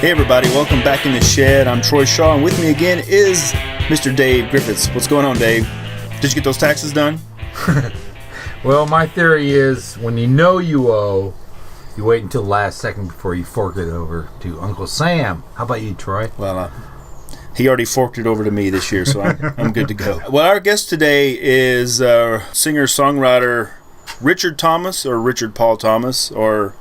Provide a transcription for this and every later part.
Hey everybody, welcome back in the shed. I'm Troy Shaw, and with me again is Mr. Dave Griffiths. What's going on, Dave? Did you get those taxes done? Well, my theory is when you know you owe, you wait until the last second before you fork it over to Uncle Sam. How about you, Troy? Well, he already forked it over to me this year, so I'm good to go. Well, our guest today is singer-songwriter Richard Thomas, or Richard Paul Thomas, or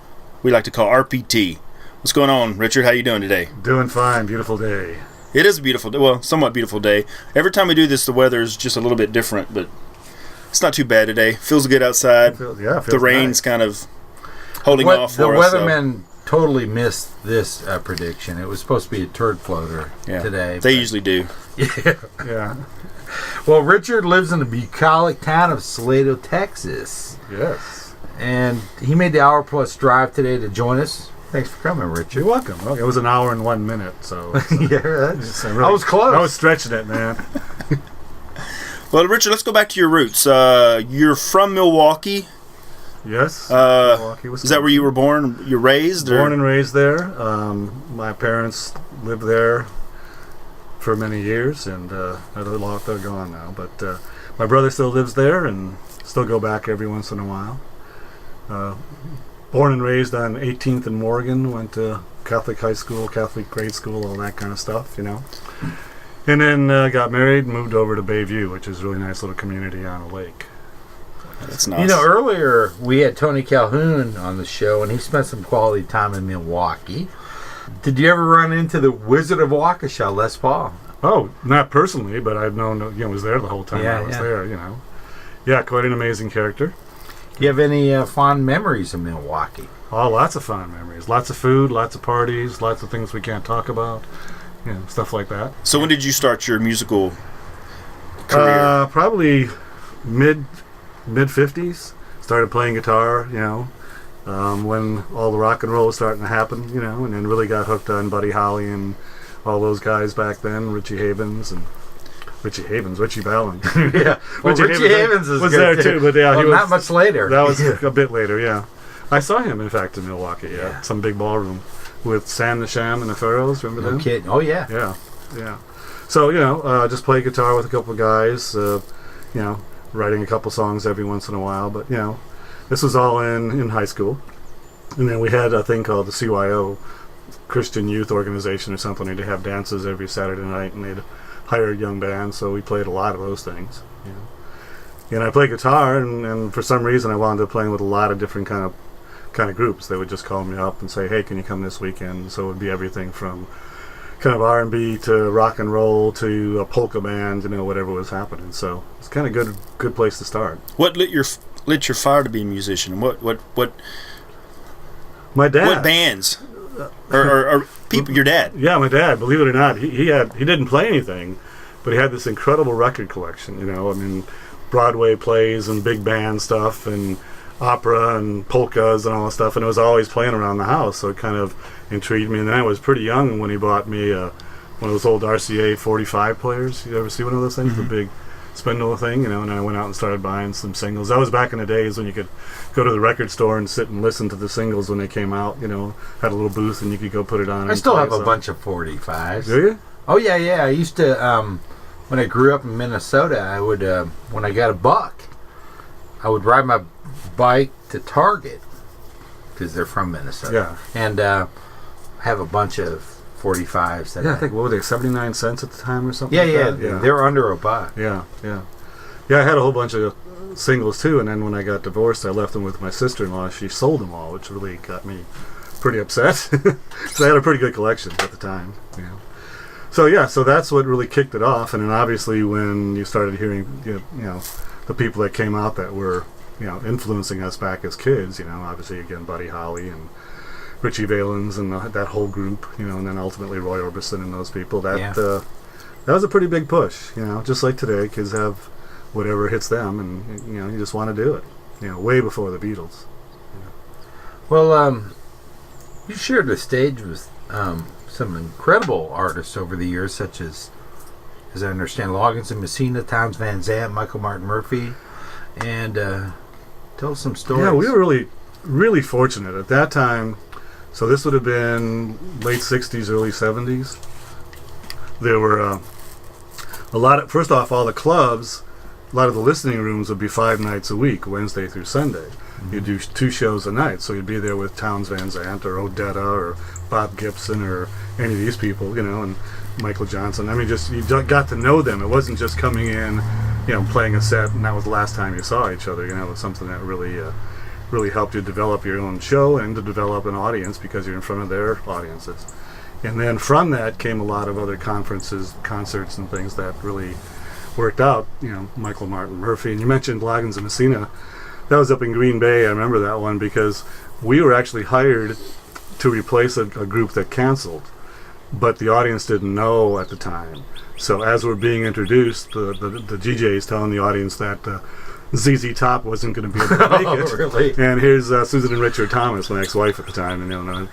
we like to call RPT. What's going on, Richard? How you doing today? Doing fine. Beautiful day. It is a beautiful day. Well, somewhat beautiful day. Every time we do this, the weather is just a little bit different, but it's not too bad today. Feels good outside. Feels the rain's nice. kind of holding off for us. The us. weathermen totally missed this prediction. It was supposed to be a turd floater today. They usually do. Yeah. Well, Richard lives in the bucolic town of Salado, Texas. Yes. And he made the hour-plus drive today to join us. Thanks for coming, Richard. You're welcome. Well, it was an hour and 1 minute, so... I was close. I was stretching it, man. Well, Richard, let's go back to your roots. You're from Milwaukee. Yes. Milwaukee, Wisconsin. Is that where you were born? You're raised? Born and raised there. My parents lived there for many years, and they're gone now. But my brother still lives there, and still go back every once in a while. Born and raised on 18th and Morgan, went to Catholic high school, Catholic grade school, all that kind of stuff, you know. And then got married and moved over to Bayview, which is a really nice little community on a lake. That's nice. You know, earlier we had Tony Calhoun on the show, and he spent some quality time in Milwaukee. Did you ever run into the Wizard of Waukesha, Les Paul? Oh, not personally, but I've known, was there the whole time I was there, you know. Yeah, quite an amazing character. Do you have any fond memories of Milwaukee? Oh, lots of fond memories. Lots of food, lots of parties, lots of things we can't talk about, stuff like that. So when did you start your musical career? Probably mid-50s. Started playing guitar, when all the rock and roll was starting to happen, and then really got hooked on Buddy Holly and all those guys back then, Richie Valens. Yeah, well, Richie Havens was there too, but yeah, well, he was not much later. That was a bit later, yeah. I saw him, in fact, in Milwaukee, some big ballroom with Sam the Sham and the Pharaohs. Remember them? No kidding. Oh yeah. Yeah. So just play guitar with a couple of guys. Writing a couple songs every once in a while. But this was all in high school, and then we had a thing called the CYO, Christian Youth Organization or something. They'd have dances every Saturday night, and they'd hire young bands, so we played a lot of those things. And I played guitar, and for some reason I wound up playing with a lot of different kind of groups. They would just call me up and say, "Hey, can you come this weekend?" So it would be everything from kind of R&B to rock and roll to a polka band, whatever was happening. So it's kind of good place to start. What lit your fire to be a musician? What My dad. What bands? or people? Your dad? Yeah, my dad. Believe it or not, he didn't play anything, but he had this incredible record collection. Broadway plays and big band stuff and opera and polkas and all that stuff, and it was always playing around the house. So it kind of intrigued me. And then I was pretty young when he bought me one of those old RCA 45 players. You ever see one of those things? Mm-hmm. The big spindle thing, and I went out and started buying some singles. That was back in the days when you could go to the record store and sit and listen to the singles when they came out. Had a little booth and you could go put it on. I still have a bunch of 45s. Do you? Oh yeah. I used to when I grew up in Minnesota, I would when I got a buck, I would ride my bike to Target because they're from Minnesota. Yeah. And have a bunch of 45s. I think, what were they, 79 cents at the time or something? Yeah. They were under a buck. Yeah. Yeah, I had a whole bunch of singles too, and then when I got divorced, I left them with my sister-in-law. She sold them all, which really got me pretty upset. So I had a pretty good collection at the time. So that's what really kicked it off. And then obviously when you started hearing, the people that came out that were, influencing us back as kids, obviously again Buddy Holly and Richie Valens and that whole group, and then ultimately Roy Orbison and those people. That was a pretty big push, just like today, kids have whatever hits them, and you just want to do it, way before the Beatles. Well, you shared the stage with some incredible artists over the years, such as I understand, Loggins and Messina, Townes Van Zandt, Michael Martin Murphey, and tell us some stories. Yeah, we were really, really fortunate at that time. So this would have been late 60s, early 70s. There were a lot of, first off, all the clubs, a lot of the listening rooms would be 5 nights a week, Wednesday through Sunday. You'd do 2 shows a night, so you'd be there with Townes Van Zandt or Odetta or Bob Gibson or any of these people, and Michael Johnson. I mean, just you got to know them. It wasn't just coming in, playing a set, and that was the last time you saw each other. It was something that really helped you develop your own show and to develop an audience because you're in front of their audiences. And then from that came a lot of other conferences, concerts, and things that really worked out. Michael Martin Murphry, and you mentioned Loggins and Messina. That was up in Green Bay. I remember that one because we were actually hired to replace a group that canceled, but the audience didn't know at the time. So as we're being introduced, the DJ's telling the audience that ZZ Top wasn't going to be able to make it. Really? And here's Susan and Richard Thomas, my ex-wife at the time, and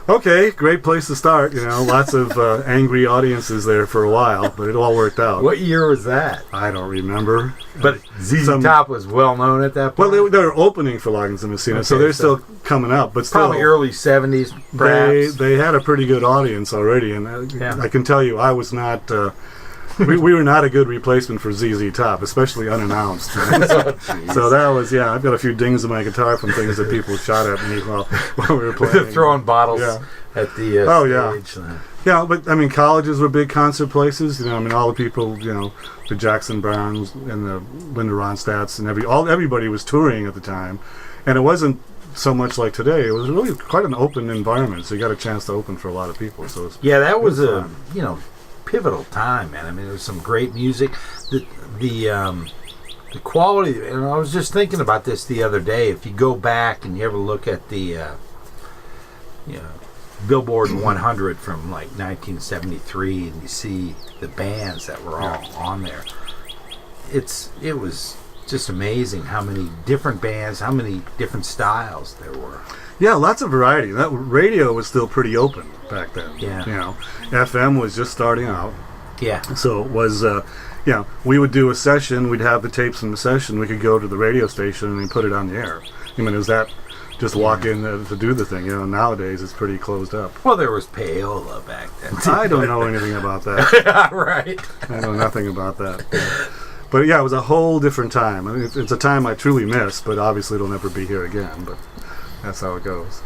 okay, great place to start. Lots of angry audiences there for a while, but it all worked out. What year was that? I don't remember. But ZZ Top was well known at that point? Well, they were opening for Loggins and Messina, so they're still coming up. But still, probably early 70s, perhaps. They had a pretty good audience already, and I can tell you, I was not... we were not a good replacement for ZZ Top, especially unannounced. So that was, I've got a few dings in my guitar from things that people shot at me while we were playing. Throwing bottles at the stage. Yeah, but I mean, colleges were big concert places. All the people, the Jackson Browns and the Linda Ronstadts and everybody was touring at the time, and it wasn't so much like today. It was really quite an open environment, so you got a chance to open for a lot of people. So that was a pivotal time, man. I mean, there was some great music. The quality, and I was just thinking about this the other day. If you go back and you ever look at the Billboard 100 from like 1973, and you see the bands that were all on there, it was just amazing how many different bands, how many different styles there were. Yeah, lots of variety. That radio was still pretty open back then. Yeah. FM was just starting out. Yeah. So it was, we would do a session. We'd have the tapes from the session. We could go to the radio station and put it on the air. I mean, it was that just walk in to do the thing. Nowadays it's pretty closed up. Well, there was payola back then. I don't know anything about that. Right. I know nothing about that. But it was a whole different time. I mean, it's a time I truly miss, but obviously it'll never be here again. But that's how it goes.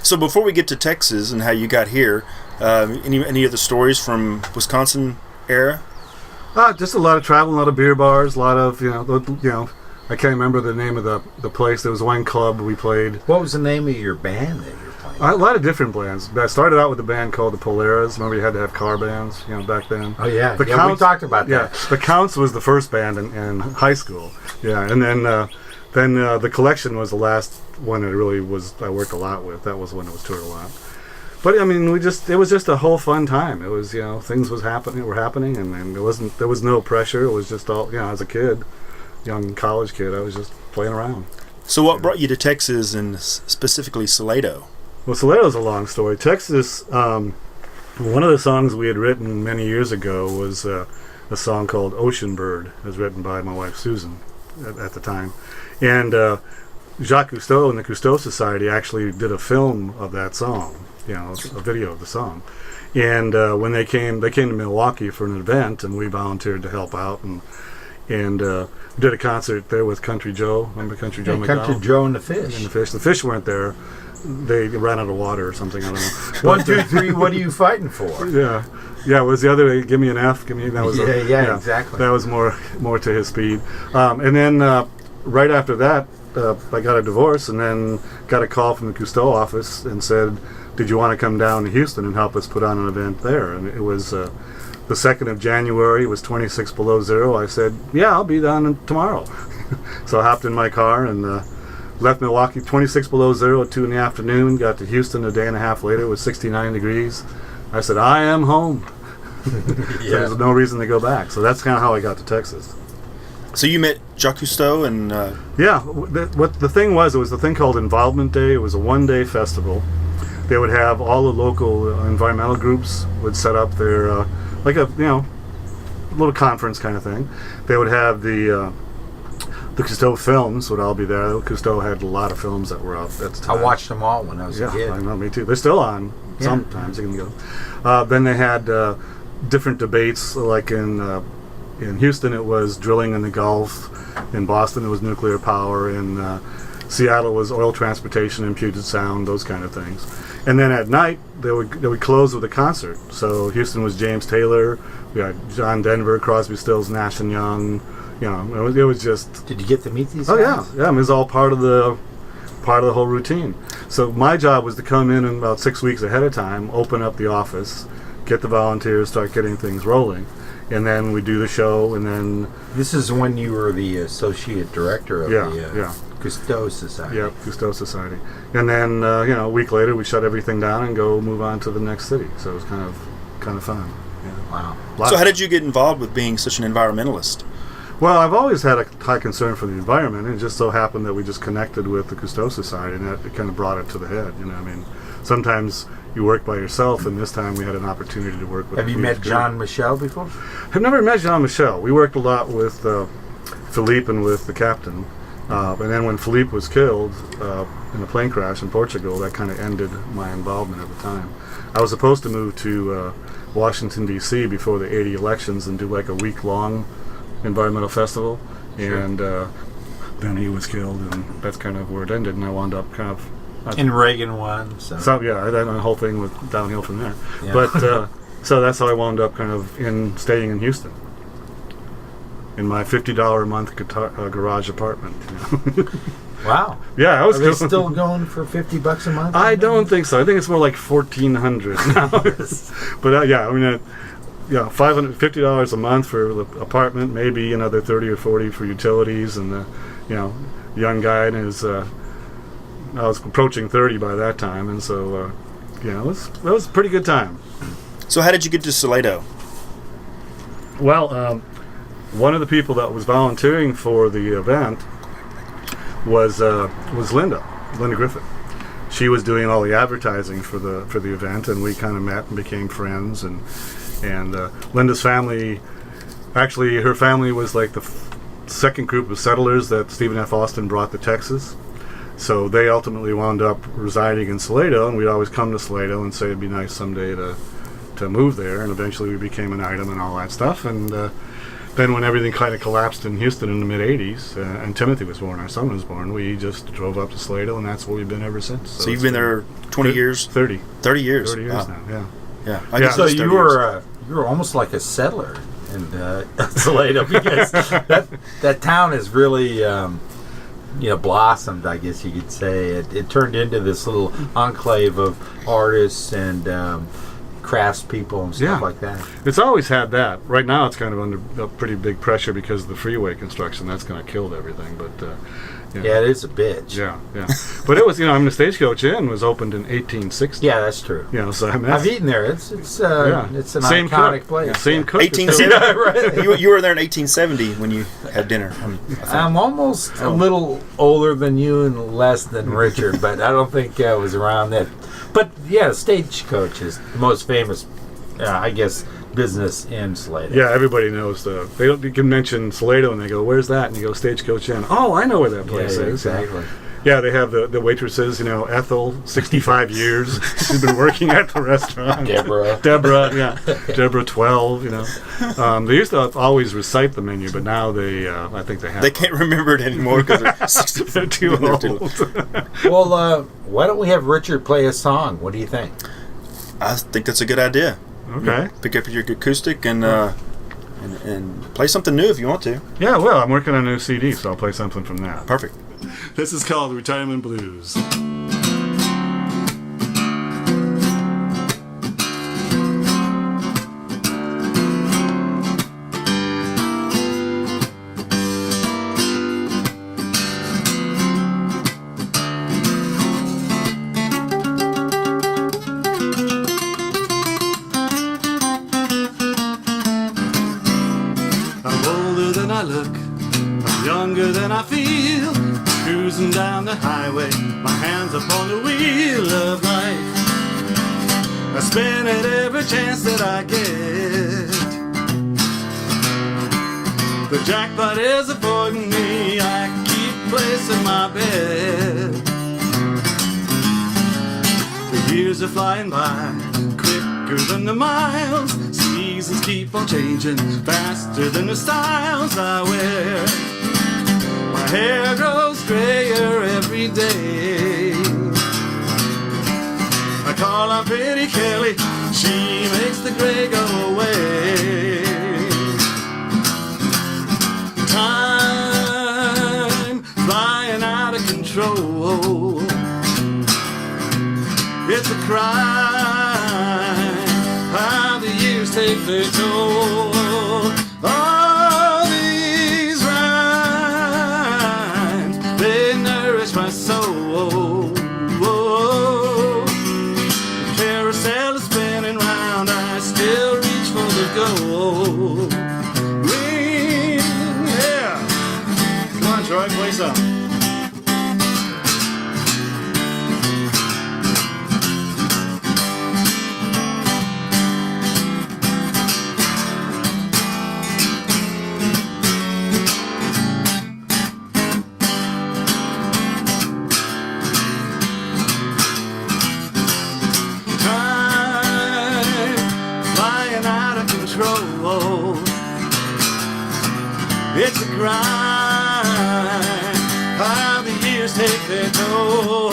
So before we get to Texas and how you got here, any other stories from Wisconsin era? Just a lot of travel, a lot of beer bars, a lot of I can't remember the name of the place. There was one club we played. What was the name of your band that you were playing? A lot of different bands. I started out with a band called the Polaras. Remember, you had to have car bands, back then. Oh yeah, we talked about that. The Counts was the first band in high school. Yeah, and then the Collection was the last one that really was. I worked a lot with. That was when it was toured a lot. But I mean, it was just a whole fun time. It was things were happening, and there was no pressure. It was just all as a kid. Young college kid, I was just playing around. So what brought you to Texas and specifically Salado? Well, Salado's a long story. Texas, one of the songs we had written many years ago was a song called Ocean Bird. It was written by my wife Susan at the time. And Jacques Cousteau and the Cousteau Society actually did a film of that song, a video of the song. And when they came to Milwaukee for an event, and we volunteered to help out and did a concert there with Country Joe. Remember Country Joe McDonald? Country Joe and the Fish. The Fish weren't there. They ran out of water or something. I don't know. 1, 2, 3. What are you fighting for? Yeah. It was the other. Give me an F. That was exactly. That was more to his speed. And then right after that, I got a divorce, and then got a call from the Cousteau office and said, "Did you want to come down to Houston and help us put on an event there?" And it was. The 2nd of January, it was 26 below zero. I said, "Yeah, I'll be down tomorrow." So I hopped in my car and left Milwaukee 26 below zero at 2 in the afternoon. Got to Houston a day and a half later with 69 degrees. I said, "I am home." There's no reason to go back. So that's kind of how I got to Texas. So you met Jacques Cousteau and... What the thing was, it was a thing called Involvement Day. It was a one-day festival. They would have all the local environmental groups would set up their... like a little conference kind of thing. They would have the The Cousteau films would all be there. Cousteau had a lot of films that were out at the time. I watched them all when I was a kid. I know, me too. They're still on. Sometimes you can go. Then they had different debates, like in Houston it was drilling in the Gulf. In Boston it was nuclear power. In Seattle was oil transportation in Puget Sound, those kind of things. And then at night they would close with a concert. So Houston was James Taylor. We had John Denver, Crosby, Stills, Nash and Young. You know, it was just. Did you get to meet these guys? Yeah. I mean, it was all part of the whole routine. So my job was to come in about 6 weeks ahead of time, open up the office, get the volunteers, start getting things rolling, and then we do the show. And then this is when you were the associate director of the Cousteau Society. Yeah, Cousteau Society. And then a week later we shut everything down and go move on to the next city. So it was kind of fun. Yeah. Wow. So how did you get involved with being such an environmentalist? Well, I've always had a high concern for the environment, and it just so happened that we just connected with the Cousteau Society, and that it kind of brought it to the head. You know, I mean, sometimes you work by yourself, and this time we had an opportunity to work with. Have you met Jean Michel before? I've never met Jean Michel. We worked a lot with Philippe and with the captain, and then when Philippe was killed in a plane crash in Portugal, that kind of ended my involvement at the time. I was supposed to move to Washington D.C. before the '80 elections and do like a week-long environmental festival, and then he was killed, and that's kind of where it ended, and I wound up kind of and Reagan won, so then the whole thing was downhill from there. Yeah. But so that's how I wound up kind of staying in Houston in my $50 a month garage apartment. You know? Wow. Yeah, I was. Are they still going for $50 a month? I don't think so. I think it's more like $1,400 now. But I mean. $550 a month for the apartment, maybe another $30 or $40 for utilities, and the young guy and his. I was approaching 30 by that time, and so that was a pretty good time. So how did you get to Salado? Well, one of the people that was volunteering for the event was Linda Griffith. She was doing all the advertising for the event, and we kind of met and became friends. And Linda's family, actually, her family was like the second group of settlers that Stephen F. Austin brought to Texas. So they ultimately wound up residing in Salado, and we'd always come to Salado and say it'd be nice someday to move there. And eventually we became an item and all that stuff. And then when everything kind of collapsed in Houston in the mid-'80s, and Timothy was born, our son was born, we just drove up to Salado, and that's where we've been ever since. So you've been there 20 years? 30. 30 years. 30 years now, yeah. Yeah. So you were almost like a settler in Salado, because that town has really blossomed, I guess you could say. It turned into this little enclave of artists and craftspeople and stuff like that. It's always had that. Right now it's kind of under pretty big pressure because of the freeway construction. That's kind of killed everything, but yeah, it is a bitch. Yeah. But it was, the Stagecoach Inn was opened in 1860. Yeah, that's true. So I mean, I've eaten there. It's an same iconic place. Yeah. Same cook. 1870. Right. You were there in 1870 when you had dinner. I'm almost a little older than you and less than Richard, but I don't think I was around that. But yeah, Stagecoach is the most famous, I guess, business in Salado. Yeah, everybody knows you can mention Salado and they go, "Where's that?" And you go, "Stagecoach Inn." Oh, I know where that place is. Exactly. Yeah, they have the waitresses. Ethel, 65 years. She's been working at the restaurant. Deborah, 12. They used to always recite the menu, but now I think they have. They can't remember it anymore because they're too old. Well, why don't we have Richard play a song? What do you think? I think that's a good idea. Okay. Pick up your acoustic and play something new if you want to. Yeah, well, I'm working on a new CD, so I'll play something from that. Perfect. This is called Retirement Blues. I'm older than I look, I'm younger than I feel. Cruising down the highway, my hands upon the wheel of life. I spin at every chance that I get. The jackpot is avoiding me. I keep placing my bet. The years are flying by, quicker than the miles. Seasons keep on changing, faster than the styles I wear. My hair grows grayer every day. I call on Pretty Kelly, she makes the gray go away. Time flying out of control. It's a crime how the years take their toll. All these rhymes, they nourish my soul. The carousel is spinning round, I still reach for the goal. Yeah. Come on, Troy, play some. It's a grind, how the years take their toll.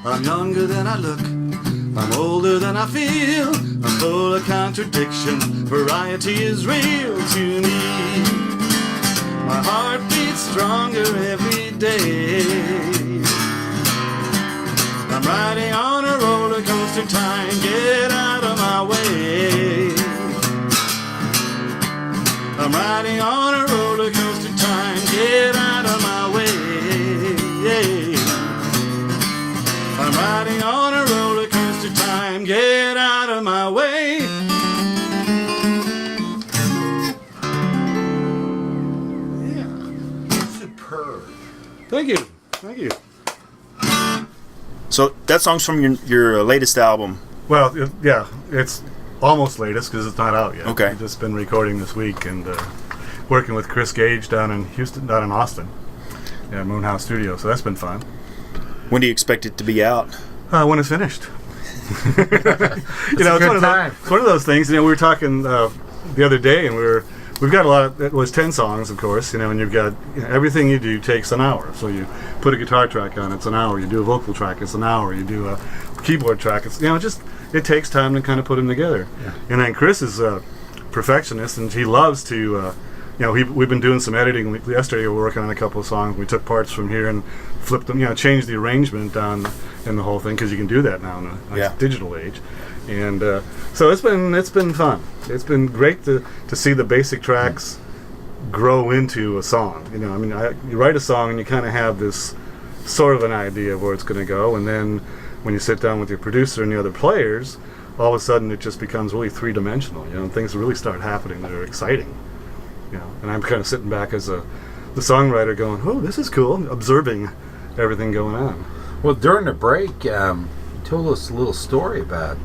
I'm younger than I look, I'm older than I feel. I'm full of contradiction, variety is real to me. My heart beats stronger every day. I'm riding on a roller coaster, time, get out of my way. I'm riding on a roller coaster, time, get out of my way. I'm riding on a roller coaster, time, get out of my way. Yeah. Superb. Thank you. Thank you. So that song's from your latest album. Well, yeah, it's almost latest because it's not out yet. Okay. We've just been recording this week and working with Chris Gage down in Austin. Yeah, Moonhouse Studio. So that's been fun. When do you expect it to be out? When it's finished. It's one of those things. We were talking the other day, and we've got a lot. It was 10 songs, of course. And you've got everything you do takes an hour. So you put a guitar track on, it's an hour. You do a vocal track, it's an hour. You do a keyboard track, it's it takes time to kind of put them together. Yeah. And then Chris is a perfectionist, and he loves to. We've been doing some editing. Yesterday we were working on a couple of songs. We took parts from here and flipped them, changed the arrangement on in the whole thing, because you can do that now in a digital age. And so it's been fun. It's been great to see the basic tracks grow into a song. You write a song and you kind of have this sort of an idea of where it's going to go, and then when you sit down with your producer and the other players, all of a sudden it just becomes really three-dimensional. Things really start happening that are exciting. And I'm kind of sitting back as the songwriter going, "Oh, this is cool," observing everything going on. Well, during the break, you told us a little story about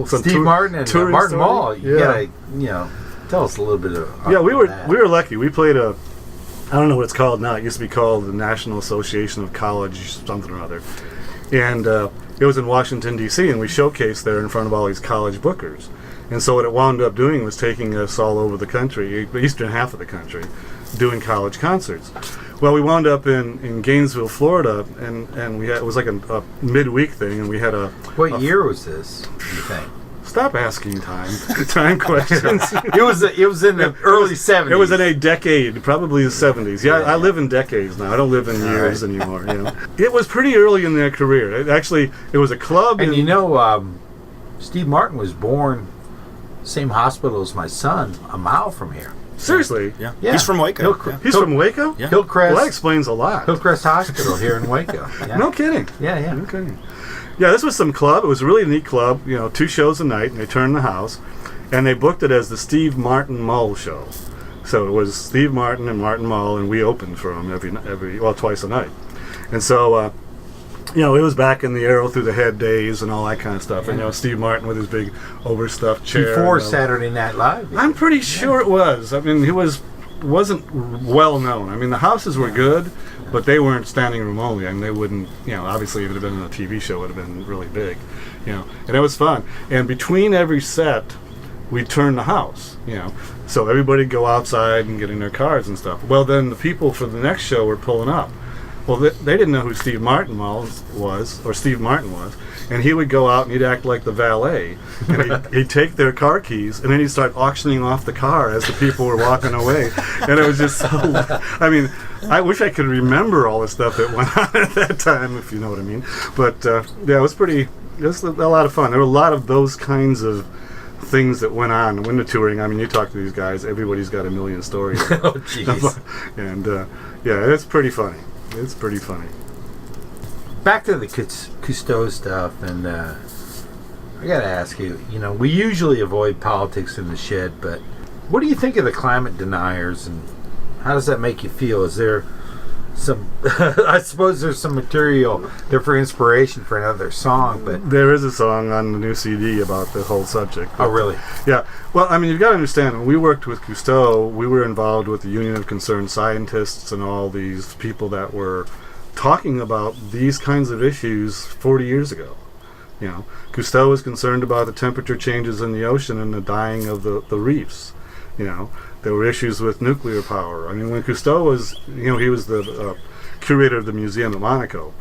Steve Martin and Martin Mull. You gotta, tell us a little bit of. We were lucky. We played I don't know what it's called now. It used to be called the National Association of College something or other, and it was in Washington D.C. and we showcased there in front of all these college bookers. And so what it wound up doing was taking us all over the country, the eastern half of the country, doing college concerts. Well, we wound up in Gainesville, Florida, and it was like a midweek thing, and we had a... What year was this, you think? Stop asking time questions. It was in the early 70s. It was in a decade, probably the 70s. Yeah, I live in decades now. I don't live in years anymore. It was pretty early in their career. It was a club. And Steve Martin was born same hospital as my son, a mile from here. Seriously? Yeah. He's from Waco. He's from Waco? Yeah. Hillcrest. Well, that explains a lot. Hillcrest Hospital here in Waco. Yeah. No kidding. Yeah. No kidding. Yeah, this was some club. It was a really neat club. 2 shows a night, and they turned the house, and they booked it as the Steve Martin Mull show. So it was Steve Martin and Martin Mull, and we opened for them every twice a night. And so you know, it was back in the Arrow Through the Head days and all that kind of stuff. And, you know, Steve Martin with his big overstuffed chair. Before Saturday Night Live. I'm pretty sure it was. I mean, wasn't well known. I mean, the houses were good, but they weren't standing room only. I mean, they wouldn't, you know, obviously if it had been in a TV show, it would have been really big, you know. And it was fun. And between every set, we'd turn the house, you know. So everybody'd go outside and get in their cars and stuff. Well, then the people for the next show were pulling up. Well, they didn't know who Steve Martin was, or Steve Martin was, and he would go out and he'd act like the valet, and he'd take their car keys, and then he'd start auctioning off the car as the people were walking away, and it was just so. I mean, I wish I could remember all the stuff that went on at that time, if you know what I mean. But yeah, it was a lot of fun. There were a lot of those kinds of things that went on when the touring. I mean, you talk to these guys, everybody's got a million stories. Oh, jeez. And yeah, it's pretty funny. It's pretty funny. Back to the Cousteau stuff, and I got to ask you, you know, we usually avoid politics in the shed, but what do you think of the climate deniers, and how does that make you feel? Is there some, I suppose there's some material there for inspiration for another song, but... There is a song on the new CD about the whole subject. Oh, really? Yeah. Well, I mean, you've got to understand, when we worked with Cousteau, we were involved with the Union of Concerned Scientists and all these people that were talking about these kinds of issues 40 years ago. You know, Cousteau was concerned about the temperature changes in the ocean and the dying of the reefs. You know, there were issues with nuclear power. I mean, when Cousteau was, you know, he was the curator of the museum at Monaco.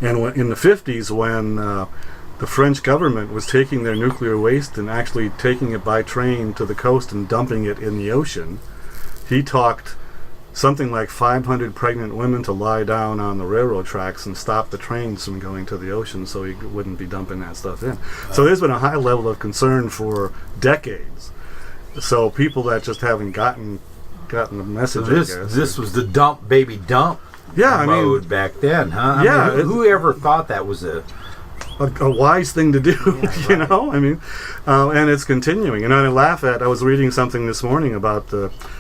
And in the 50s, when the French government was taking their nuclear waste and actually taking it by train to the coast and dumping it in the ocean, he talked something like 500 pregnant women to lie down on the railroad tracks and stop the trains from going to the ocean so he wouldn't be dumping that stuff in. So there's been a high level of concern for decades. So people that just haven't gotten the message. So this was the dump mode I mean, back then, huh? Yeah. I mean, who ever thought that was a wise thing to do, Yeah, you right. know? I mean, and it's continuing. And I laugh at, I was reading something this morning about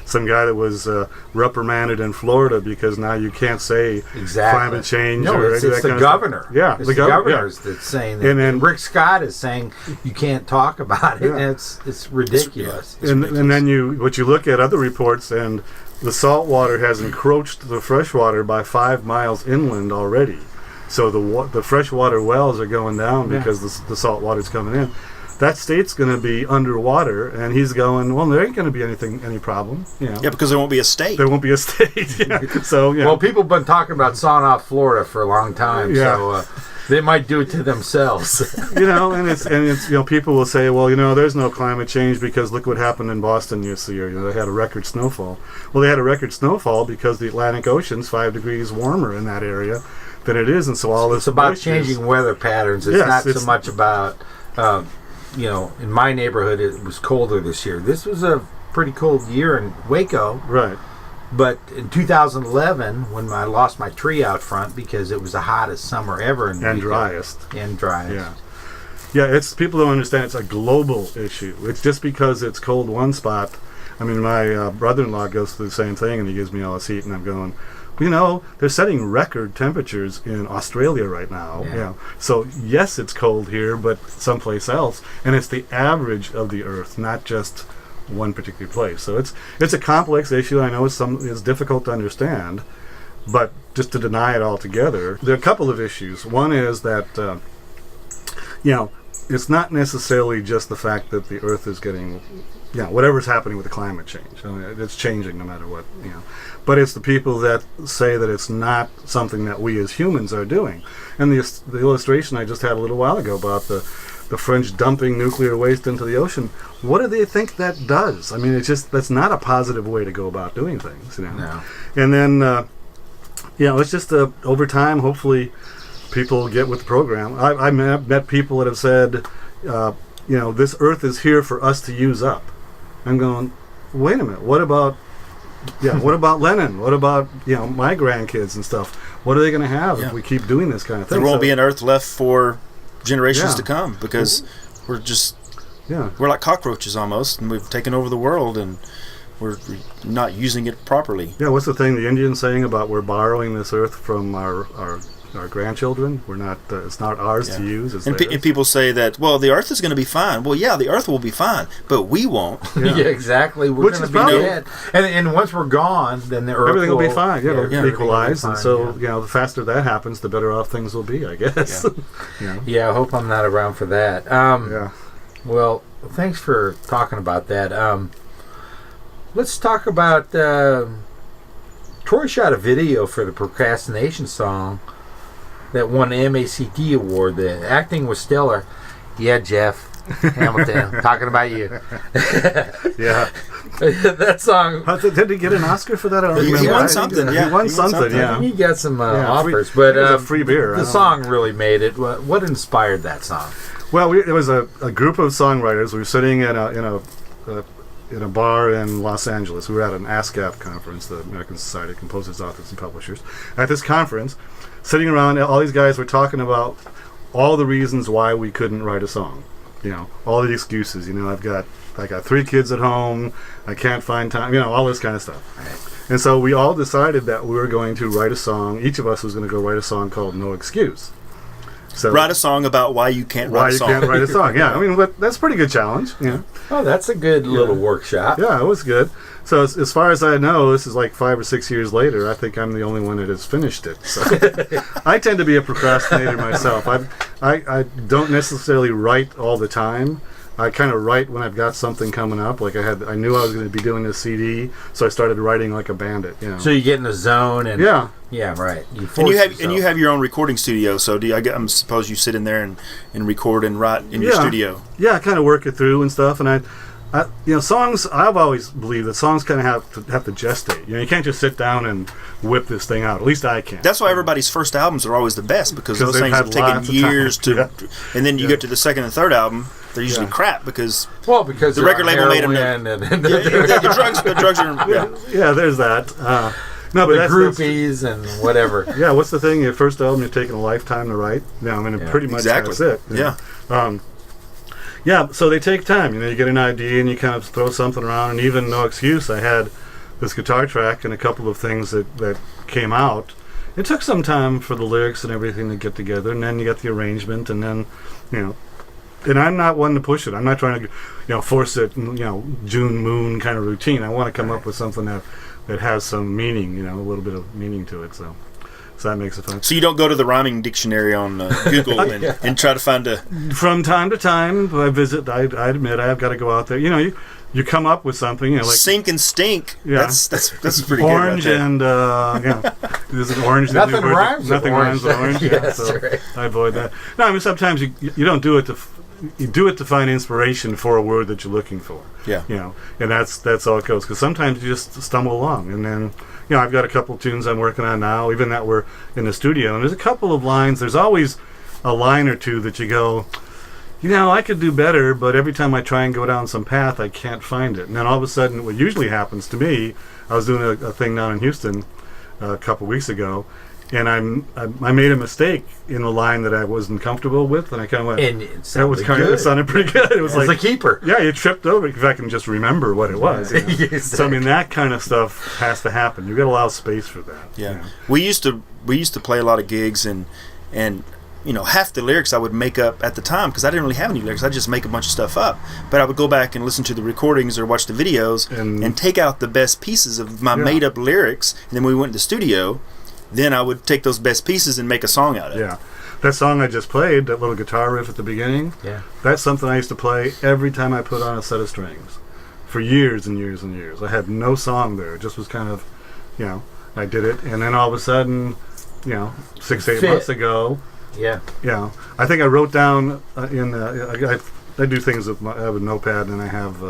some guy that was reprimanded in Florida because now you can't say climate change. No, it's the governor. Yeah, it's the governor that's saying that. And Rick Scott is saying you can't talk about it. Yeah. And it's ridiculous. And then what you look at other reports, and the salt water has encroached the fresh water by 5 miles inland already. So the freshwater wells are going down because the salt water's coming in. That state's going to be underwater, and he's going, well, there ain't going to be any problem. You know? Yeah, because there won't be a state. There won't be a state. Yeah. So, yeah. Well, people have been talking about sawing off Florida for a long time, Yeah. so they might do it to themselves. You know, and it's you know, people will say, well, you know, there's no climate change because look what happened in Boston this year. You know, they had a record snowfall. Well, they had a record snowfall because the Atlantic Ocean's 5 degrees warmer in that area than it is, and so all this. It's about changing weather patterns. It's not so much about, you know, in my neighborhood it was colder this year. This was a pretty cold year in Waco. Right. But in 2011, when I lost my tree out front because it was the hottest summer ever in And Waco, driest. And driest. Yeah. Yeah, it's people don't understand it's a global issue. It's just because it's cold one spot. I mean, my brother-in-law goes through the same thing, and he gives me all this heat, and I'm going, you know, they're setting record temperatures in Australia right now. Yeah. You know. So, yes, it's cold here, but someplace else. And it's the average of the Earth, not just one particular place. So it's a complex issue. I know it's difficult to understand, but just to deny it altogether, there are a couple of issues. One is that, you know, it's not necessarily just the fact that the Earth is getting, you know, whatever's happening with the climate change. I mean, it's changing no matter what, you know. But it's the people that say that it's not something that we as humans are doing. And the illustration I just had a little while ago about the French dumping nuclear waste into the ocean, what do they think that does? I mean, it's just, that's not a positive way to go about doing things, you know. No. And then, you know, it's just over time, hopefully, people get with the program. I met people that have said, you know, this Earth is here for us to use up. I'm going, wait a minute, what about Lennon? What about, you know, my grandkids and stuff? What are they going to have if we keep doing this kind of thing? There won't be an Earth left for generations Yeah. to come because we're like cockroaches almost, and we've taken over the world and we're not using it properly. Yeah, what's the thing the Indians saying about we're borrowing this Earth from our our grandchildren. We're not. It's not ours to use. It's and theirs. people say that, well, the Earth is going to be fine. Well, yeah, the Earth will be fine, but we won't. Yeah, exactly. We're going to be dead. And once we're gone, then the Earth everything will be fine. Yeah, it'll equalize, fine, and so the faster that happens, the better off things will be, I guess. Yeah, I hope I'm not around for that. Well, thanks for talking about that. Let's talk about. Troy shot a video for the Procrastination song that won the MACD award. The acting was stellar. Yeah, Jeff Hamilton, talking about you. Yeah. That song. Did he get an Oscar for that? I don't He remember. won something. He won something. Yeah. He got some offers, free, but it was a free beer. The song really made it. What inspired that song? Well, it was a group of songwriters. We were sitting in a bar in Los Angeles. We were at an ASCAP conference, the American Society of Composers, Authors, and Publishers. At this conference, sitting around, all these guys were talking about all the reasons why we couldn't write a song. All the excuses. I got 3 kids at home. I can't find time. All this kind of stuff. Right. And so we all decided that we were going to write a song. Each of us was going to go write a song called "No Excuse." So write a song about why you can't write a song. Why you can't write a song? Yeah, that's a pretty good challenge. Yeah. Oh, that's a good little workshop. Yeah, it was good. So as far as I know, this is like 5 or 6 years later. I think I'm the only one that has finished it. So I tend to be a procrastinator myself. I don't necessarily write all the time. I kind of write when I've got something coming up. Like I knew I was going to be doing a CD, so I started writing like a bandit. So you get in the zone and yeah, right. You have your own recording studio. So I suppose you sit in there and record and write in your studio. Yeah, I kind of work it through and stuff. And I songs. I've always believed that songs kind of have to gestate. You can't just sit down and whip this thing out. At least I can't. That's why everybody's first albums are always the best, because those things have taken years to. And then you get to the second and third album. They're usually crap because the record label made them. The drugs are. There's that. No, but the groupies and whatever. Yeah, what's the thing? Your first album, you're taking a lifetime to write. Pretty much that's it. Yeah. So they take time. You get an idea and you kind of throw something around. And even No Excuse, I had this guitar track and a couple of things that came out. It took some time for the lyrics and everything to get together, and then you got the arrangement, and then And I'm not one to push it. I'm not trying to, force it, June moon kind of routine. I want to come up with something that has some meaning, a little bit of meaning to it. So that makes it fun. So you don't go to the rhyming dictionary on Google and try to find a... From time to time, I visit. I admit I have got to go out there. You come up with something. Like sink and stink. Yeah, that's pretty orange good. Orange there's an orange. Nothing rhymes. Nothing rhymes with orange. Yes, so right. I avoid that. No, sometimes you don't do it to. You do it to find inspiration for a word that you're looking for. Yeah. And that's all it goes. Because sometimes you just stumble along, and then I've got a couple tunes I'm working on now, even that we're in the studio, and there's a couple of lines. There's always a line or two that you go, I could do better, but every time I try and go down some path, I can't find it. And then all of a sudden, what usually happens to me, I was doing a thing down in Houston a couple weeks ago, and I made a mistake in a line that I wasn't comfortable with, and I kind of went. And it sounded pretty good. It was like a keeper. Yeah, you tripped over it if I can just remember what it was. Exactly. So that kind of stuff has to happen. You got to allow space for that. Yeah, we used to play a lot of gigs, and half the lyrics I would make up at the time because I didn't really have any lyrics. I'd just make a bunch of stuff up. But I would go back and listen to the recordings or watch the videos and take out the best pieces of my made up lyrics. And then when we went to the studio, then I would take those best pieces and make a song out of it. Yeah. That song I just played, that little guitar riff at the beginning, that's something I used to play every time I put on a set of strings for years and years and years. I had no song there. It just was kind of, I did it. And then all of a sudden, 6-8 months ago, I think I wrote down I do things with I have a notepad, and I have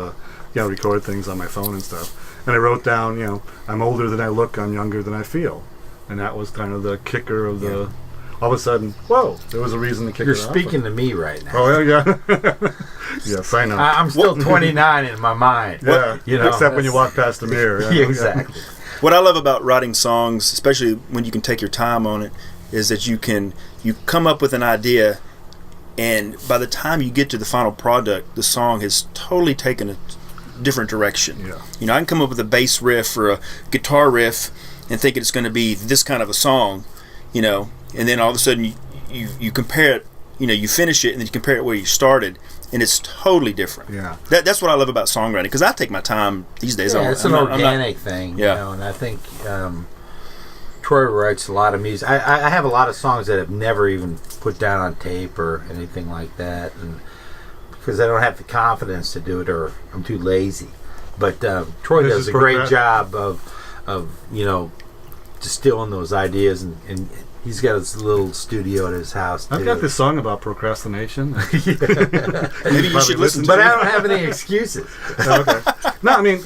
record things on my phone and stuff. And I wrote down, I'm older than I look, I'm younger than I feel. And that was kind of the kicker of the... All of a sudden, whoa, there was a reason to kick it off. You're speaking to me right now. Oh, yeah. Yes, I know. I'm still 29 in my mind. Yeah, except when you walk past the mirror. Yeah, exactly. What I love about writing songs, especially when you can take your time on it, is that you come up with an idea, and by the time you get to the final product, the song has totally taken a different direction. Yeah. I can come up with a bass riff or a guitar riff and thinking it's going to be this kind of a song, and then all of a sudden you compare it. You finish it, and then you compare it where you started, and it's totally different. Yeah, that's what I love about songwriting, because I take my time these days. Yeah, it's an organic thing. Yeah, and I think Troy writes a lot of music. I have a lot of songs that I've never even put down on tape or anything like that, and because I don't have the confidence to do it, or I'm too lazy. But Troy does a great job of distilling those ideas, and he's got his little studio at his house too. I've got this song about procrastination. Maybe you should listen to it. But I don't have any excuses. Okay. No, I mean,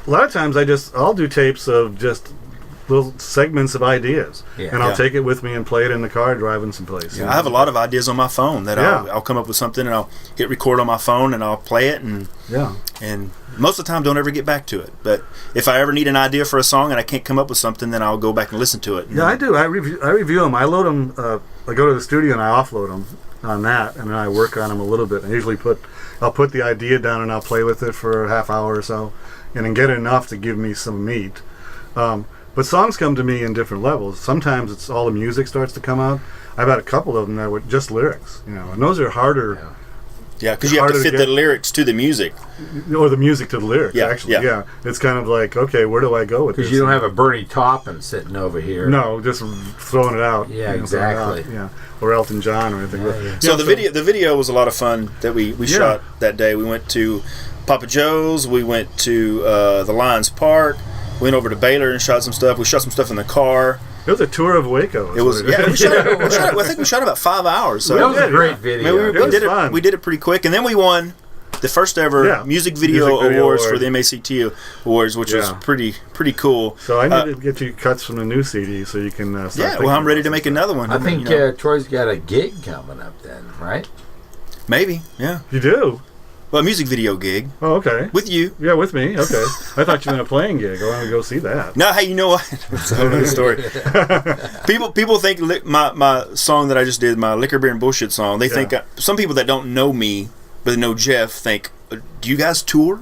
a lot of times I'll do tapes of just little segments of ideas, and I'll take it with me and play it in the car driving someplace. I have a lot of ideas on my phone that I'll come up with something, and I'll hit record on my phone, and I'll play it, and most of the time don't ever get back to it. But if I ever need an idea for a song and I can't come up with something, then I'll go back and listen to it. Yeah, I do. I review them. I load them. I go to the studio and I offload them on that, and then I work on them a little bit. I usually I'll put the idea down and I'll play with it for a half hour or so, and then get enough to give me some meat. But songs come to me in different levels. Sometimes it's all the music starts to come out. I've had a couple of them that were just lyrics, and those are harder. Yeah, because you have to fit the lyrics to the music. Or the music to the lyrics, actually. Yeah. It's kind of like, okay, where do I go with this? Because you don't have a Bernie Taupin sitting over here. No, just throwing it out. Yeah, exactly. Yeah, or Elton John or anything. So the video was a lot of fun that we shot that day. We went to Papa Joe's. We went to the Lions Park. Went over to Baylor and shot some stuff. We shot some stuff in the car. It was a tour of Waco. It was, I think we shot about 5 hours. So that was a great video. We did it pretty quick, and then we won the first ever music video awards for the MACT Awards, which was pretty cool. So I need to get you cuts from the new CD so you can. I'm ready to make another one. I think Troy's got a gig coming up then, right? Maybe, yeah. You do. Well, a music video gig. Oh, okay. With you. Yeah, with me. Okay. I thought you meant a playing gig. I want to go see that. No, hey, you know what? It's a whole other story. People think my song that I just did, my Liquor, Beer, and Bullshit song, they think, some people that don't know me, but know Jeff, think, do you guys tour?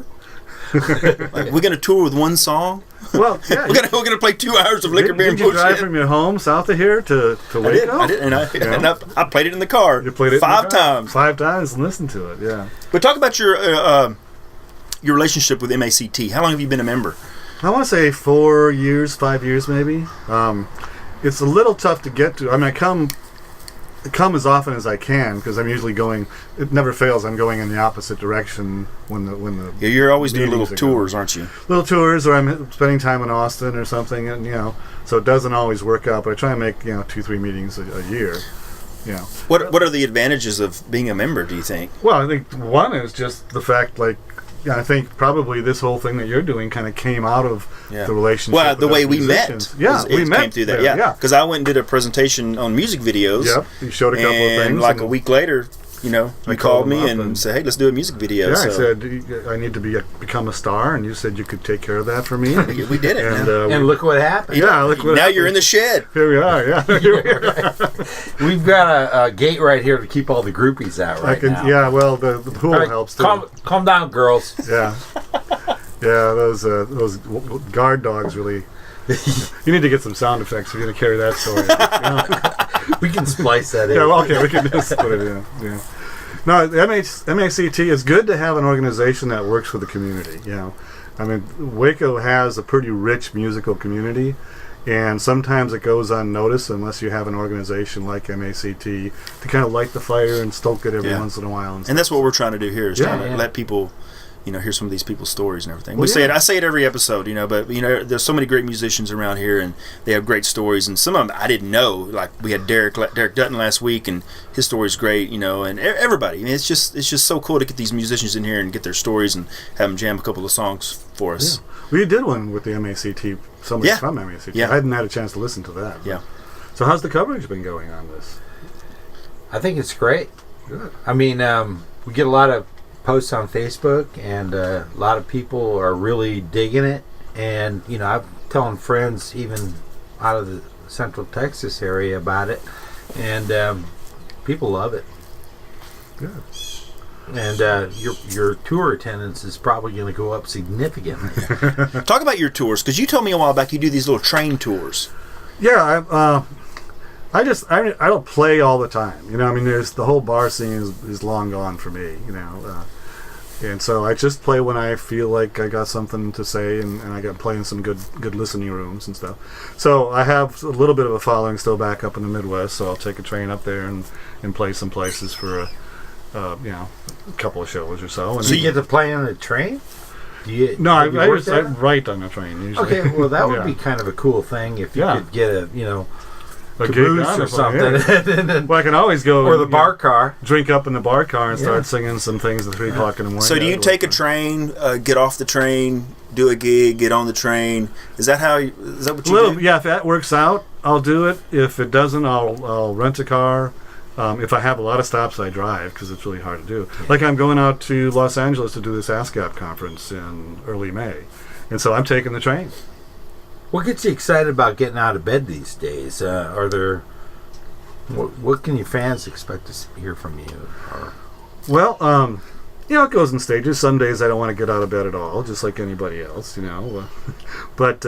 Like, we're going to tour with one song? Well, yeah. We're gonna play 2 hours of Liquor, Beer, and Bullshit. Did you drive from your home south of here to Waco? I did, and I played it in the car. You played it 5 times. 5 times and listened to it, yeah. But talk about your relationship with MACT. How long have you been a member? I want to say 4 years, 5 years maybe. It's a little tough to get to. I mean, I come as often as I can because I'm usually going. It never fails. I'm going in the opposite direction when the. Yeah, you're always doing little tours, aren't you? Little tours, or I'm spending time in Austin or something, and so it doesn't always work out. But I try and make 2-3 meetings a year. Yeah. What are the advantages of being a member? Do you think? Well, I think one is just the fact, I think probably this whole thing that you're doing kind of came out of the relationship. Well, the way we musicians. met. We met came through that. Yeah. Because I went and did a presentation on music videos. Yep. You showed a couple of things. And like a week later, you called me and said, "Hey, let's do a music video." Yeah, so. I said, "I need to become a star," and you said you could take care of that for me. We did it, and look what happened. Yeah, look what now happened. You're in the shed. Here we are. Yeah, we've got a gate right here to keep all the groupies out now. Yeah, well, the pool helps too. Calm down, girls. Yeah, those guard dogs really. You need to get some sound effects if you're going to carry that story. We can splice that in. Yeah, well, okay, we can just put it in. Yeah. No, the MACT is good to have an organization that works for the community. I mean, Waco has a pretty rich musical community, and sometimes it goes unnoticed unless you have an organization like MACT to kind of light the fire and stoke it every once in a while. And that's what we're trying to do here is trying to let people. Hear some of these people's stories and everything. I say it every episode, but there's so many great musicians around here, and they have great stories. And some of them I didn't know. Like we had Derek Dutton last week, and his story's great. And everybody. I mean, it's just so cool to get these musicians in here and get their stories and have them jam a couple of songs for us. Yeah. We did one with the MACT. Somebody from MACT. Yeah. I hadn't had a chance to listen to that. Yeah. So how's the coverage been going on this? I think it's great. Good. I mean, we get a lot of posts on Facebook, and a lot of people are really digging it. And I'm telling friends even out of the Central Texas area about it, and people love it. Good. And your tour attendance is probably going to go up significantly. Talk about your tours, because you told me a while back you do these little train tours. Yeah, I don't play all the time. You know, I mean, there's the whole bar scene is long gone for me. You know, and so I just play when I feel like I got something to say, and I got playing some good listening rooms and stuff. So I have a little bit of a following still back up in the Midwest. So I'll take a train up there and play some places for a couple of shows or so. And so you get to play on a train? No, I write on a train usually. Okay, well that would be kind of a cool thing if you could get a caboose or something. Yeah. Well, I can always go or the bar car, drink up in the bar car and start singing some things at 3 o'clock in the morning. So do you take a train, get off the train, do a gig, get on the train? Is that what you do? Yeah, if that works out, I'll do it. If it doesn't, I'll rent a car. If I have a lot of stops, I drive because it's really hard to do. Yeah. Like I'm going out to Los Angeles to do this ASCAP conference in early May, and so I'm taking the train. What gets you excited about getting out of bed these days? What can your fans expect to hear from you? Well, it goes in stages. Some days I don't want to get out of bed at all, just like anybody else, But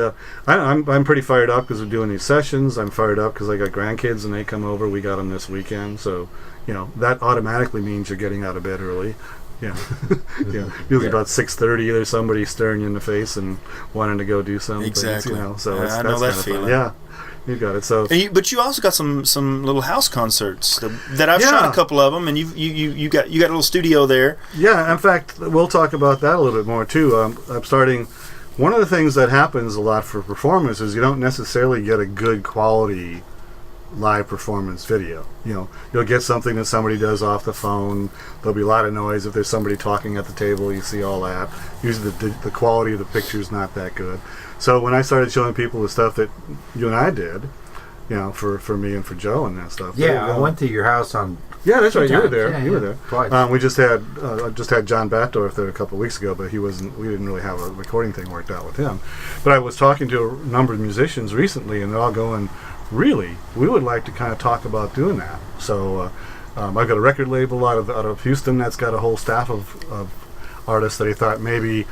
I'm pretty fired up because we're doing these sessions. I'm fired up because I got grandkids and they come over. We got them this weekend, so that automatically means you're getting out of bed early. Yeah, usually about 6:30. There's somebody staring you in the face and wanting to go do something. Exactly. So I know that feeling. Yeah, you got it. So, but you also got some little house concerts that I've shot a couple of them, and you got a little studio there. Yeah, in fact, we'll talk about that a little bit more too. I'm starting. One of the things that happens a lot for performers is you don't necessarily get a good quality live performance video. You'll get something that somebody does off the phone. There'll be a lot of noise. If there's somebody talking at the table, you see all that. Usually the quality of the picture is not that good. So when I started showing people the stuff that you and I did, for me and for Joe and that stuff. Yeah, I went to your house on. Yeah, that's right. You were there. Yeah, you were there. Twice. We just had John Batdorf there a couple of weeks ago, but we didn't really have a recording thing worked out with him. But I was talking to a number of musicians recently, and they're all going, really, we would like to kind of talk about doing that. So I've got a record label out of Houston that's got a whole staff of artists that he thought maybe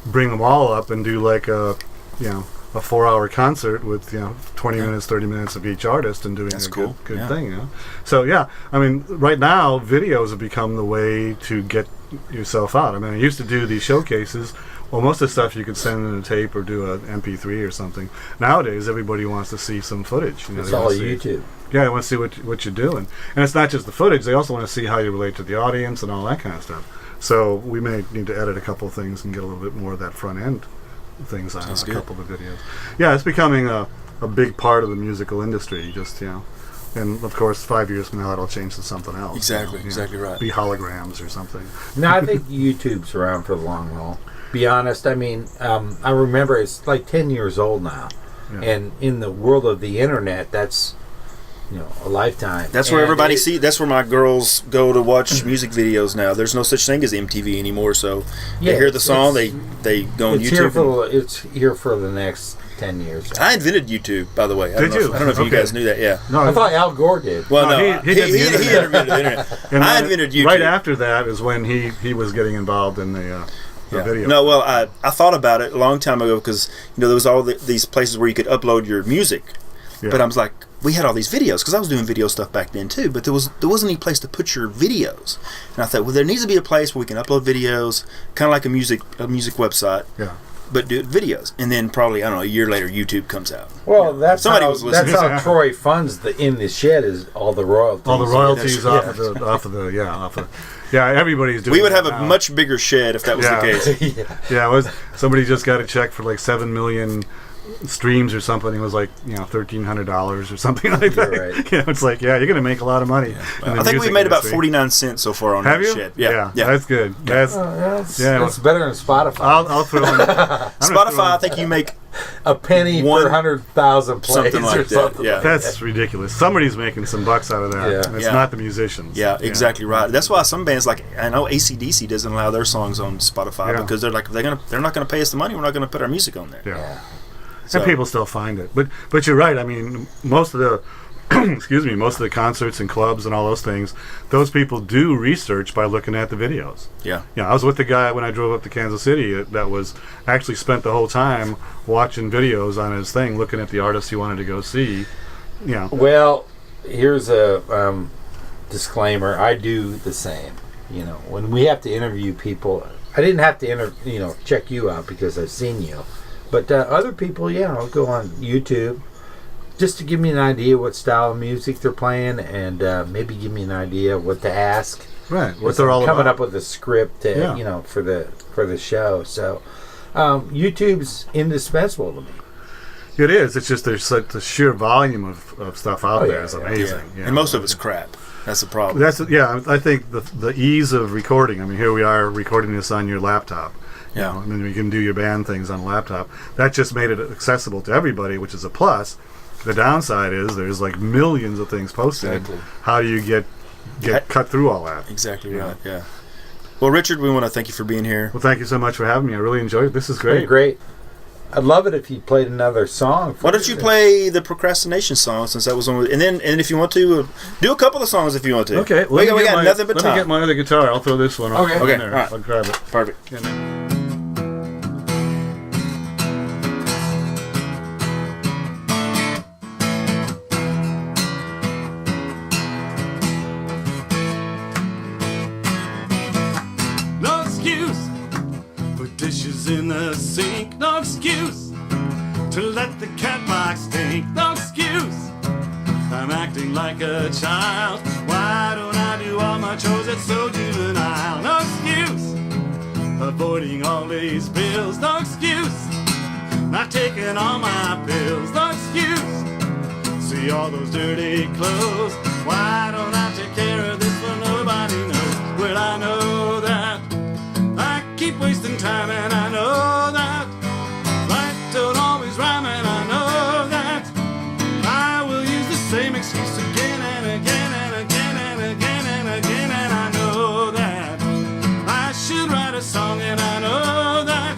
bring them all up and do like a 4-hour concert with 20 minutes, 30 minutes of each artist and doing good thing. So I mean, right now videos have become the way to get yourself out. I mean, I used to do these showcases. Well, most of the stuff you could send in a tape or do an MP3 or something. Nowadays, everybody wants to see some footage. It's all YouTube. Yeah, they want to see what you're doing. And it's not just the footage. They also want to see how you relate to the audience and all that kind of stuff. So we may need to edit a couple of things and get a little bit more of that front end things on a couple of the videos. Yeah, it's becoming a big part of the musical industry. And of course, 5 years from now, it'll change to something else. Exactly right. Be holograms or something. No, I think YouTube's around for the long haul. Be honest, I mean, I remember it's like 10 years old now, and in the world of the internet, that's a lifetime. That's where everybody see. That's where my girls go to watch music videos now. There's no such thing as MTV anymore. So they hear the song, they go on YouTube. It's here for the next 10 years. I invented YouTube, by the way. I don't know if you guys knew that. Yeah. No, I thought Al Gore did. Well, no, he invented the internet. And I invented YouTube. Right after that is when he was getting involved in the video. No, well, I thought about it a long time ago because there was all these places where you could upload your music, but I was like, we had all these videos because I was doing video stuff back then too, but there wasn't any place to put your videos, and I thought, well, there needs to be a place where we can upload videos, kind of like a music website. Yeah. But do videos, and then probably a year later, YouTube comes out. Well, that's how Troy funds the In the Shed is all the royalties. All the royalties off of the. Yeah, everybody's doing. We would have a much bigger shed if that was the case. Somebody just got a check for like 7 million streams or something. It was like $1,300 or something like that. Right. It's like you're going to make a lot of money. Yeah. Well, I think we made about 49 cents so far on Have you? Shed. Yeah, that's good. That's better than Spotify. I'll throw in Spotify. I think you make a penny per 100,000 plays something like or something. Yeah, that's ridiculous. Somebody's making some bucks out of that. Yeah. It's not the musicians. Yeah, exactly right. That's why some bands like I know AC/DC doesn't allow their songs on Spotify because they're like they're not going to pay us the money. We're not going to put our music on there. Yeah. So. And people still find it, but you're right. I mean, most of the most of the concerts and clubs and all those things, those people do research by looking at the videos. Yeah. I was with the guy when I drove up to Kansas City that was actually spent the whole time watching videos on his thing, looking at the artists he wanted to go see. Well, here's a disclaimer. I do the same. You know, when we have to interview people, I didn't have to check you out because I've seen you, but other people, I'll go on YouTube just to give me an idea what style of music they're playing, and maybe give me an idea what to ask. Right, what they're all about. Coming up with a script, for the show. So YouTube's indispensable to me. It is. It's just there's like the sheer volume of stuff out there is amazing. Yeah. And most of it's crap. That's the problem. I think the ease of recording. I mean, here we are recording this on your laptop. Yeah. And then you can do your band things on a laptop. That just made it accessible to everybody, which is a plus. The downside is there's like millions of things posted. Exactly. How do you get cut through all that? Exactly right. Yeah. Well, Richard, we want to thank you for being here. Well, thank you so much for having me. I really enjoyed it. This is great. Great. I'd love it if you played another song. Why don't you play the procrastination song, since that was one? And if you want to, do a couple of songs if you want to. Okay. We got nothing but time. Let me get my other guitar. I'll throw this one on. Okay. In there. All right. I'll grab it. Perfect. No excuse for dishes in the sink. No excuse to let the cat box stink. No excuse. I'm acting like a child. Why don't I do all my chores? It's so juvenile. No excuse. Avoiding all these bills. No excuse. Not taking all my pills. No excuse. See all those dirty clothes. Why don't I take care of this when nobody knows? Well, I know that I keep wasting time, and I know that life don't always rhyme, and I know that I will use the same excuse again and again and again and again and again, and I know that I should write a song, and I know that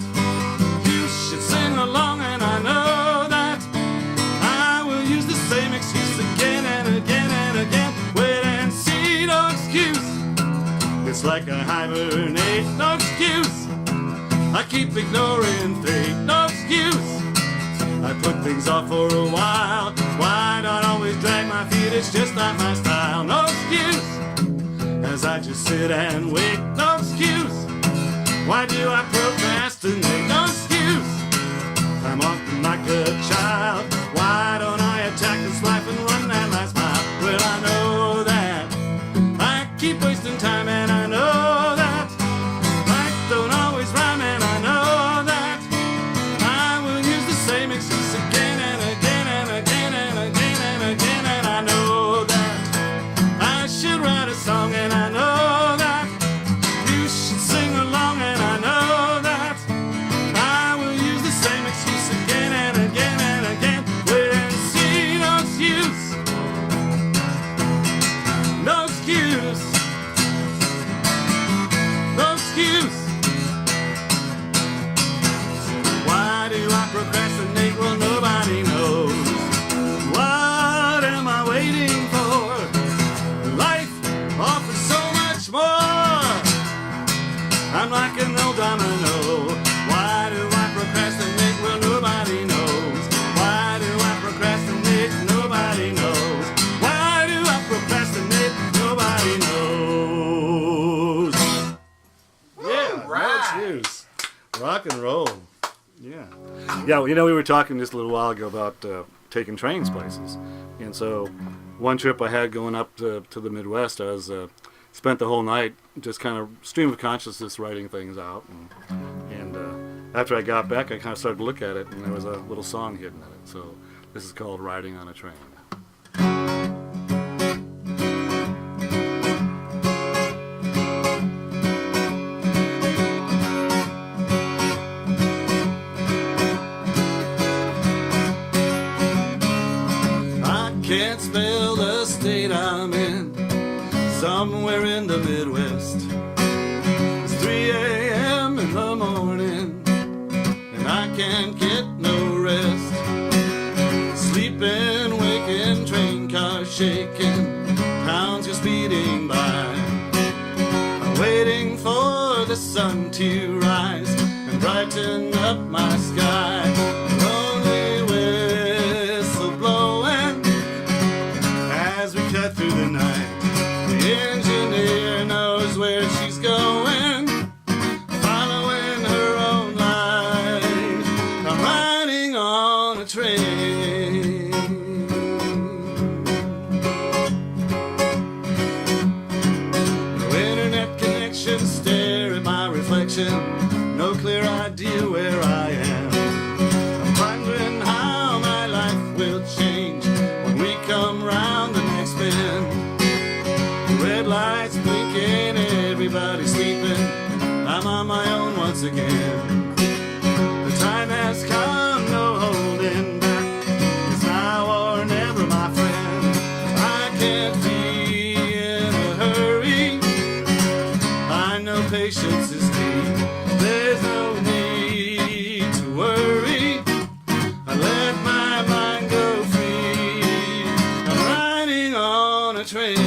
you should sing along, and I know that I will use the same excuse again and again and again. Wait and see, no excuse. It's like I hibernate, no excuse. I keep ignoring fate, no excuse. I put things off for a while. Why not always drag my feet? It's just not my style, no excuse. As I just sit and wait, no excuse. Why do I procrastinate? No excuse. I'm often like a child. Why don't I attack this life and run that last mile? Well, I know that I keep wasting time, and I know that life don't always rhyme, and I know that I will use the same excuse again and again and again and again and again, and I know that I should write a song, and I know that you should sing along, and I know that I will use the same excuse again and again and again. Wait and see, no excuse. No excuse. No excuse. Why do I procrastinate? Well, nobody knows. What am I waiting for? Life offers so much more. I'm like an old domino. Why do I procrastinate? Well, nobody knows. Why do I procrastinate? Nobody knows. Why do I procrastinate? Nobody knows. Yeah, right. no excuse. Rock and roll. Yeah. Yeah, well, we were talking just a little while ago about taking trains places. And so one trip I had going up to the Midwest, I was spent the whole night just kind of stream of consciousness writing things out. And after I got back, I kind of started to look at it, and there was a little song hidden in it. So this is called Riding on a Train. Can't spell the state I'm in, somewhere in the Midwest. It's 3 a.m. in the morning, and I can't get no rest. Sleeping, waking, train cars shaking, towns just speeding by. I'm waiting for the sun to rise and brighten up my sky. Lonely whistle blowing as we direction, no clear idea where I am. I'm wondering how my life will change when we come round the next bend. The red lights blinking, everybody sleeping, I'm on my own once again. The time has come, no holding back, it's now or never, my friend. I can't be in a hurry, I know patience is key. There's no need to worry, I let my mind go free. I'm riding on a train.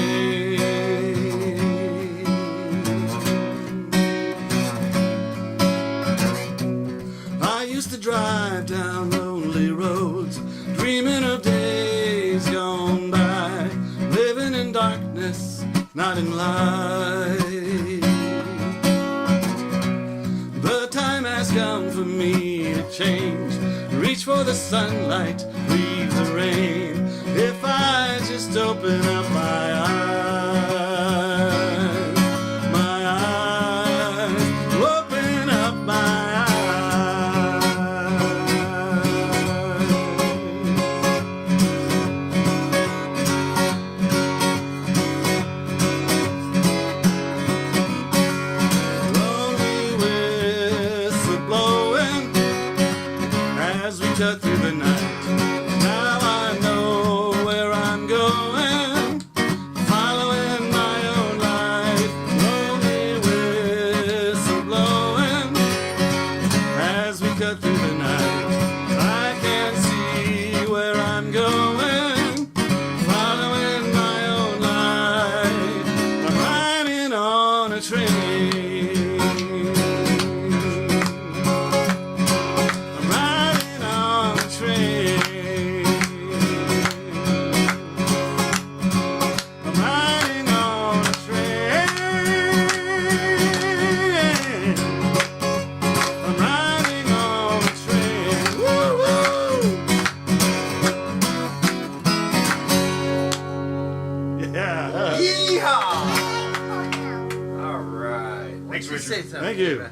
I used to drive down lonely roads, dreaming of days gone by, living in darkness, not in light. The time has come for me to change, reach for the sunlight, leave the rain. If I just open up my eyes, open up my eyes. Lonely whistle blowing as we cut through the night. Now I know where I'm going, following my own life. Lonely whistle blowing as we cut through the night. I can't see where I'm going, following my own life. I'm riding on a train. I'm riding on a train. I'm riding on a train. I'm riding on a train. Woo woo. Yeah. Yeehaw! All right. Thanks, Why don't you Richard. say something, Thank you. Eva?